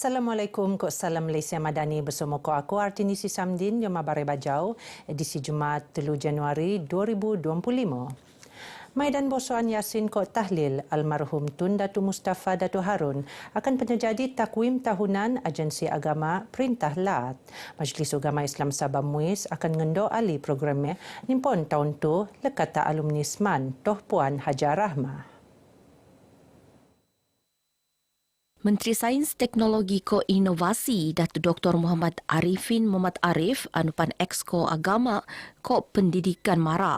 Assalamualaikum, ko salam Malaysia Madani bersama ko aku Artinisi Samdin yang mabare bajau edisi Jumaat 3 Januari 2025. Maidan Bosuan Yasin ko tahlil almarhum Tun Datu Mustafa Datu Harun akan penjadi takwim tahunan Agensi Agama Perintah Lat. Majlis Agama Islam Sabah Muiz akan ngendo ali programnya nimpon tahun tu lekata alumni SMAN Toh Puan Hajar Rahmah. Menteri Sains Teknologi Ko Inovasi Datuk Dr. Muhammad Arifin Muhammad Arif anupan Exco Agama Ko Pendidikan Mara.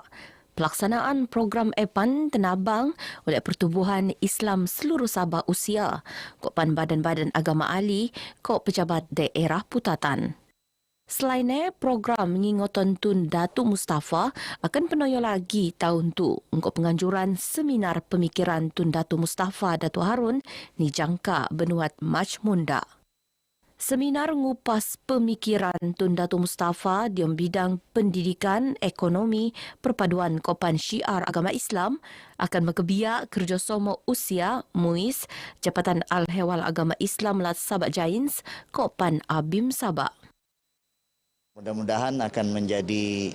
Pelaksanaan program EPAN tenabang oleh Pertubuhan Islam Seluruh Sabah Usia Ko Pan Badan-Badan Agama Ali Ko Pejabat Daerah Putatan. Selainnya, program mengingoton Tun Datu Mustafa akan penoyo lagi tahun tu untuk penganjuran seminar pemikiran Tun Datu Mustafa Datu Harun ni jangka benuat Mac Munda. Seminar ngupas pemikiran Tun Datu Mustafa di bidang pendidikan, ekonomi, perpaduan kopan syiar agama Islam akan mengebiak kerjasama usia MUIS Jabatan Al-Hewal Agama Islam Lat Sabak Jains kopan Abim Sabak. Mudah-mudahan akan menjadi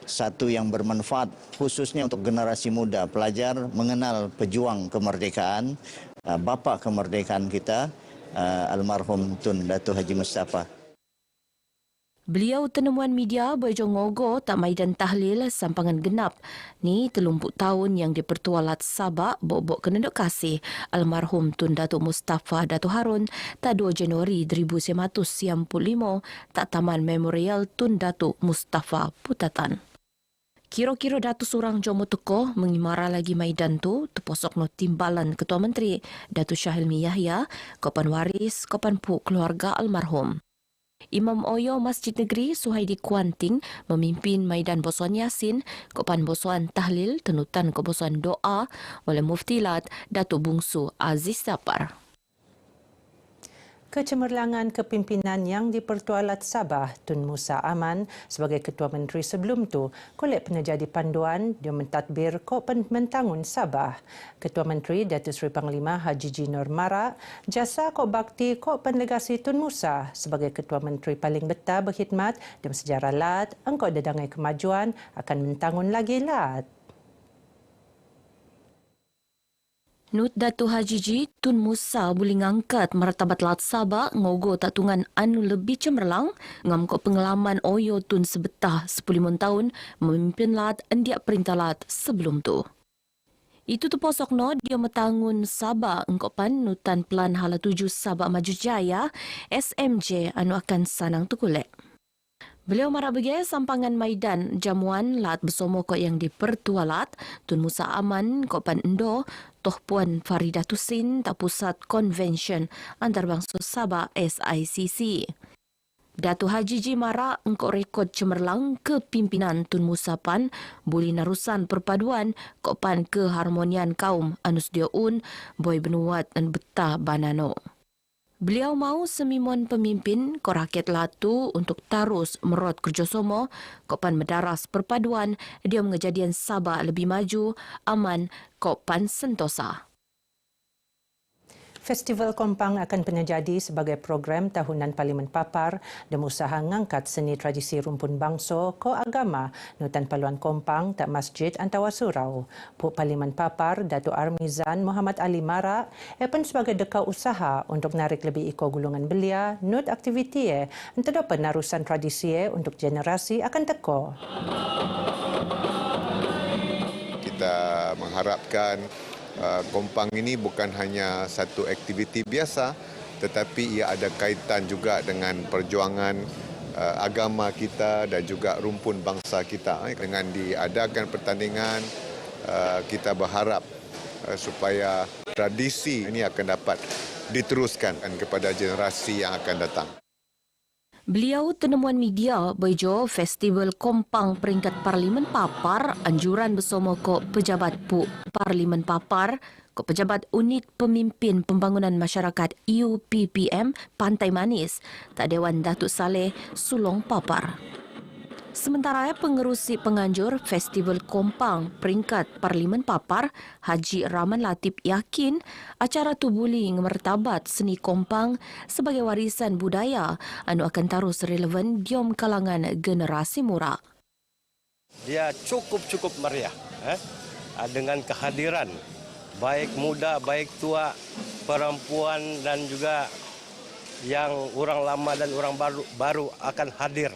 satu yang bermanfaat khususnya untuk generasi muda, pelajar mengenal pejuang kemerdekaan, bapa kemerdekaan kita, almarhum Tun Datu Haji Mustafa. Beliau tenemuan media berjong ngogo tak maidan tahlil sampangan genap ni 30 tahun yang dipertualat Sabak bok-bok kenenduk kasih almarhum Tun Datu Mustafa Datu Harun tak 2 Januari 1995 tak Taman Memorial Tun Datu Mustafa Putatan. Kira-kira datus orang jomo teko mengimara lagi maidan tu terposok no timbalan Ketua Menteri Datuk Syahilmi Yahya kopan waris kopan pu keluarga almarhum. Imam Oyo Masjid Negeri Suhaidi Kuanting memimpin Maidan Bosuan Yasin, kopan Bosuan Tahlil tenutan ke Bosuan Doa oleh Mufti Lat Datuk Bungsu Aziz Sapar. Kecemerlangan kepimpinan yang dipertualat Sabah Tun Musa Aman sebagai Ketua Menteri sebelum tu kolek penjadi panduan dia mentadbir ko mentangun Sabah. Ketua Menteri Datuk Seri Panglima Haji G. Nur Mara jasa ko bakti ko penlegasi Tun Musa sebagai Ketua Menteri paling betah berkhidmat dalam sejarah Lat engkau dedangai kemajuan akan mentangun lagi Lat. Nut Datu Haji G. Tun Musa boleh ngangkat martabat Lat Sabak ngogo tatungan anu lebih cemerlang ngam ko pengalaman Oyo Tun sebetah 10 tahun memimpin Lat endiak perintah Lat sebelum tu. Itu tu posok no dia metangun Sabak engkau pan nutan Pelan Hala 7 Sabak Maju Jaya SMJ anu akan sanang tu kulek. Beliau marah bagi sampangan maidan jamuan Lat bersama ko yang dipertualat Tun Musa Aman ko pan Endo Toh Puan Farida Tusin tak pusat konvensyen antarabangsa Sabah SICC. Datu Haji G. Mara engkau rekod cemerlang kepimpinan Tun Musa Pan boleh narusan perpaduan ko pan keharmonian kaum anus dia boy benuat dan betah banano. Beliau mau semimon pemimpin ko rakyat Latu untuk terus merot kerjasama kopan medaras perpaduan dia mengejadian Sabah lebih maju, aman, kopan sentosa. Festival Kompang akan penjadi sebagai program tahunan Parlimen Papar dan usaha ngangkat seni tradisi rumpun bangsa ko agama nutan Paluan Kompang tak Masjid Antawasurau. Pu Parlimen Papar Datuk Armizan Muhammad Ali Mara pun sebagai dekau usaha untuk narik lebih iko gulungan belia nut aktiviti antara penerusan tradisi untuk generasi akan teko. Kita mengharapkan Kompang ini bukan hanya satu aktiviti biasa tetapi ia ada kaitan juga dengan perjuangan agama kita dan juga rumpun bangsa kita. Dengan diadakan pertandingan kita berharap supaya tradisi ini akan dapat diteruskan kepada generasi yang akan datang. Beliau tenemuan media bejo Festival Kompang peringkat Parlimen Papar anjuran bersama ko pejabat pu Parlimen Papar ko pejabat unit pemimpin pembangunan masyarakat UPPM Pantai Manis tak Dewan Datuk Saleh Sulong Papar. Sementara pengerusi penganjur Festival Kompang peringkat Parlimen Papar, Haji Rahman Latif yakin acara tu boleh mertabat seni Kompang sebagai warisan budaya anu akan terus relevan diom kalangan generasi muda. Dia cukup meriah dengan kehadiran baik muda, baik tua, perempuan dan juga yang orang lama dan orang baru akan hadir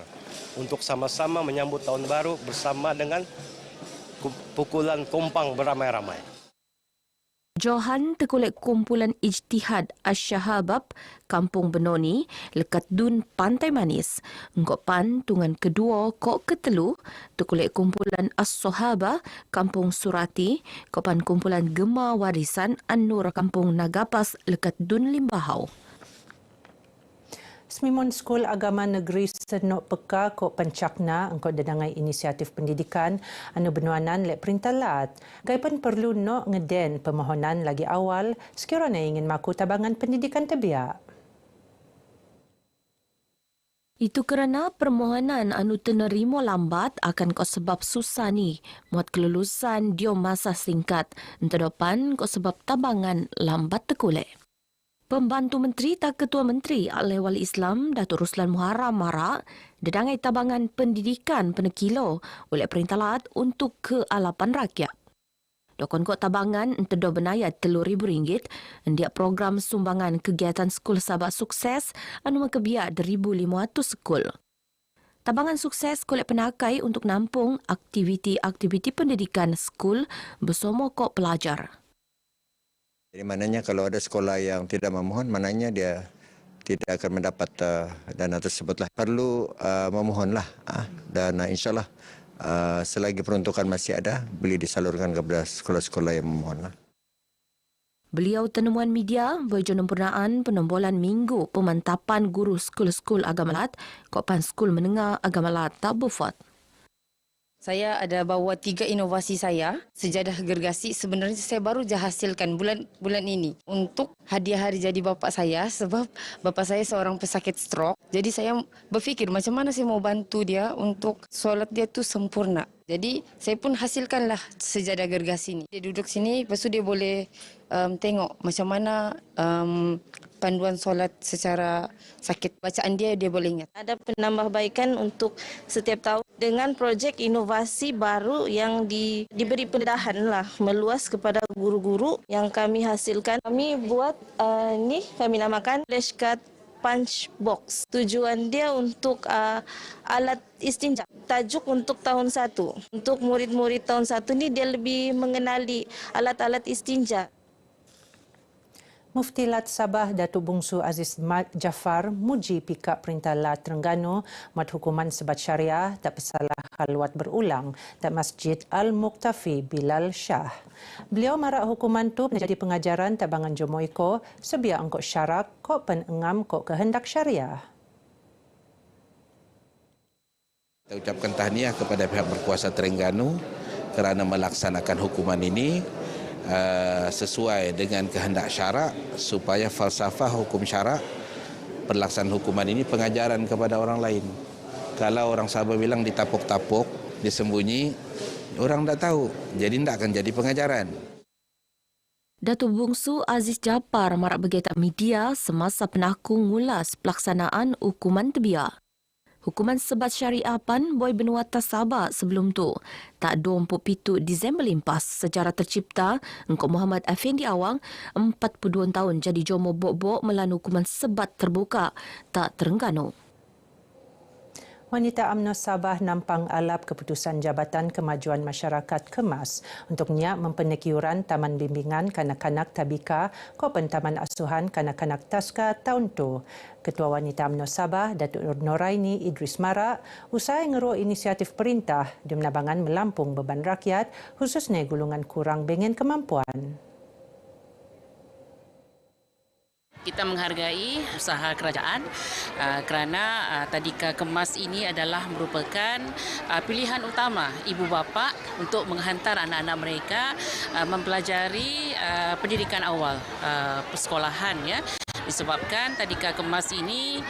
untuk sama-sama menyambut tahun baru bersama dengan pukulan kompang beramai-ramai. Johan terkolek kumpulan Ijtihad Asy-Syahabab Kampung Benoni lekat dun Pantai Manis. Engkau pan tungan kedua kok ketelu terkolek kumpulan As-Sohaba Kampung Surati, kopan kumpulan Gema Warisan An-Nur Kampung Nagapas lekat dun Limbahau. Semimon Skul Agama Negeri Senok Peka Kok Pencakna engkau dadangai inisiatif pendidikan anu benuanan lek Perintah Lat. Gaipan perlu nok ngeden permohonan lagi awal sekiranya ingin maku tabangan pendidikan tebiak. Itu kerana permohonan anu tenerima lambat akan kau sebab susah ni muat kelulusan dia masa singkat. Entedopan kau sebab tabangan lambat terkolek. Pembantu Menteri tak Ketua Menteri Al-Wali Islam Datuk Ruslan Muharram Marak dadangai tabangan pendidikan penekilo oleh Perintah Lat untuk kealapan rakyat. Dokon kok tabangan entedo benayat RM3,000 endiak program sumbangan kegiatan skul Sabak Sukses anu makebiak 1,500 skul. Tabangan sukses kolek penakai untuk nampung aktiviti-aktiviti pendidikan skul bersama kok pelajar. Jadi maknanya kalau ada sekolah yang tidak memohon, maknanya dia tidak akan mendapat dana tersebutlah. Perlu memohonlah dan insyaAllah selagi peruntukan masih ada, boleh disalurkan kepada sekolah-sekolah yang memohonlah. Beliau temuan media berjonempurnaan penombolan minggu pemantapan guru skul-skul Agama Lat, Kopan Skul Menengah Agama Lat tak bufat. Saya ada bawa 3 inovasi saya. Sejadah gergasi sebenarnya saya baru je hasilkan bulan ini untuk hadiah hari jadi bapa saya sebab bapa saya seorang pesakit stroke. Jadi saya berfikir macam mana saya mau bantu dia untuk solat dia tu sempurna. Jadi saya pun hasilkanlah sejadah gergasi ini. Dia duduk sini, lepas tu dia boleh tengok macam mana panduan solat secara sakit. Bacaan dia boleh ingat. Ada penambahbaikan untuk setiap tahun dengan projek inovasi baru yang diberi pendedahan lah meluas kepada guru-guru yang kami hasilkan. Kami buat ni kami namakan flashcard punch box. Tujuan dia untuk alat istinja. Tajuk untuk tahun 1. Untuk murid-murid tahun 1 ni dia lebih mengenali alat-alat istinja. Mufti Lat Sabah Datuk Bungsu Aziz Mat Jaafar muji pihak Perintah Lat Terengganu mat hukuman sebat syariah tak bersalah halwat berulang tak Masjid Al-Muqtafi Bilal Shah. Beliau marak hukuman tu menjadi pengajaran tabangan Jomoiko sebiak engkau syarak kok penengam kok kehendak syariah. Kita ucapkan tahniah kepada pihak berkuasa Terengganu kerana melaksanakan hukuman ini sesuai dengan kehendak syarak supaya falsafah hukum syarak pelaksanaan hukuman ini pengajaran kepada orang lain. Kalau orang Sabah bilang ditapuk-tapuk, disembunyi, orang tak tahu. Jadi tak akan jadi pengajaran. Datuk Bungsu Aziz Jaafar marak bergetar media semasa penakung ngulas pelaksanaan hukuman tebiak. Hukuman sebat syariah pan boy benua Sabah sebelum tu. Tak 27 Disember limpas sejarah tercipta Engkau Muhammad Afendi Awang 42 tahun jadi jomo bok-bok melalui hukuman sebat terbuka tak Terengganu. Wanita UMNO Sabah nampang alap keputusan Jabatan Kemajuan Masyarakat KEMAS untuk nyak mempenekiuran Taman Bimbingan Kanak-Kanak Tabika Kopen Taman Asuhan Kanak-Kanak Taska tahun tu. Ketua Wanita UMNO Sabah Datuk Noraini Idris Marak usai ngeru inisiatif perintah di menabangan melampung beban rakyat khususnya golongan kurang bengen kemampuan. Kita menghargai usaha kerajaan kerana tadika kemas ini adalah merupakan pilihan utama ibu bapa untuk menghantar anak-anak mereka mempelajari pendidikan awal persekolahan ya. Disebabkan tadika kemas ini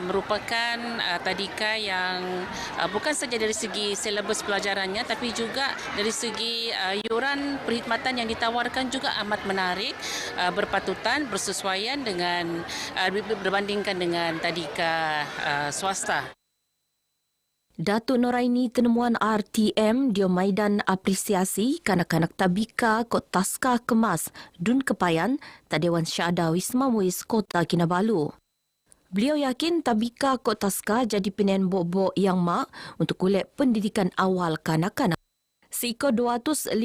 merupakan tadika yang bukan saja dari segi silabus pelajarannya tapi juga dari segi yuran perkhidmatan yang ditawarkan juga amat menarik, berpatutan, bersesuaian dengan berbandingkan dengan tadika swasta. Datuk Noraini Tenemuan RTM dia maidan apresiasi kanak-kanak tabika Kota Taska Kemas Dun Kepayan Tadewan Syahada Wisma Muiz Kota Kinabalu. Beliau yakin tabika Kota Taska jadi pilihan bok-bok yang mak untuk kulit pendidikan awal kanak-kanak. Seiko 254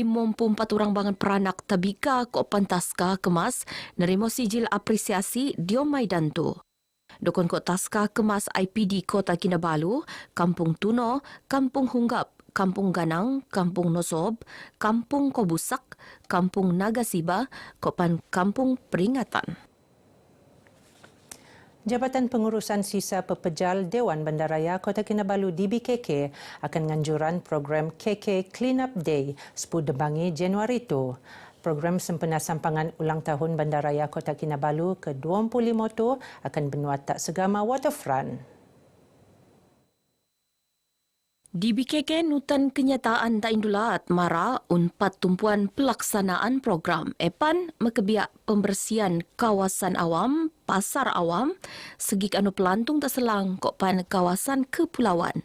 orang bangan peranak tabika Kota Taska Kemas nerima sijil apresiasi dia maidan tu. Dokon Kota Taska Kemas IPD Kota Kinabalu, Kampung Tuno, Kampung Hunggap, Kampung Ganang, Kampung Nosob, Kampung Kobusak, Kampung Nagasiba, Kopan Kampung Peringatan. Jabatan Pengurusan Sisa Pepejal Dewan Bandaraya Kota Kinabalu DBKK akan nganjuran program KK Clean Up Day 10 Debangi Januari itu. Program sempena sampangan ulang tahun Bandaraya Kota Kinabalu ke-25 itu akan bernuatak segama waterfront. DBKK nutan kenyataan tak indulat mara unpat tumpuan pelaksanaan program EPAN mekebiak pembersihan kawasan awam, pasar awam, segi anu pelantung terselang kopan kawasan kepulauan.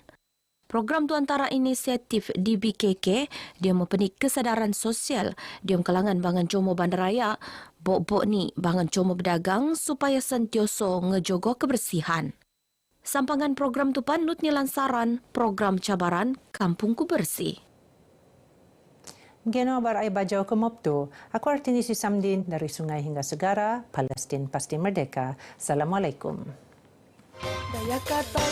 Program tu antara inisiatif DBKK, dia mempenik kesedaran sosial di kalangan bangan Jomo Bandaraya, bok-bok ni bangan Jomo berdagang supaya sentioso ngejogo kebersihan. Sampangan program tu panut ni lansaran program cabaran Kampungku Bersih. Geno barai bajau ke Mopto, aku Artinisi Samdin dari Sungai hingga Segara, Palestin pasti merdeka. Assalamualaikum. Daya kata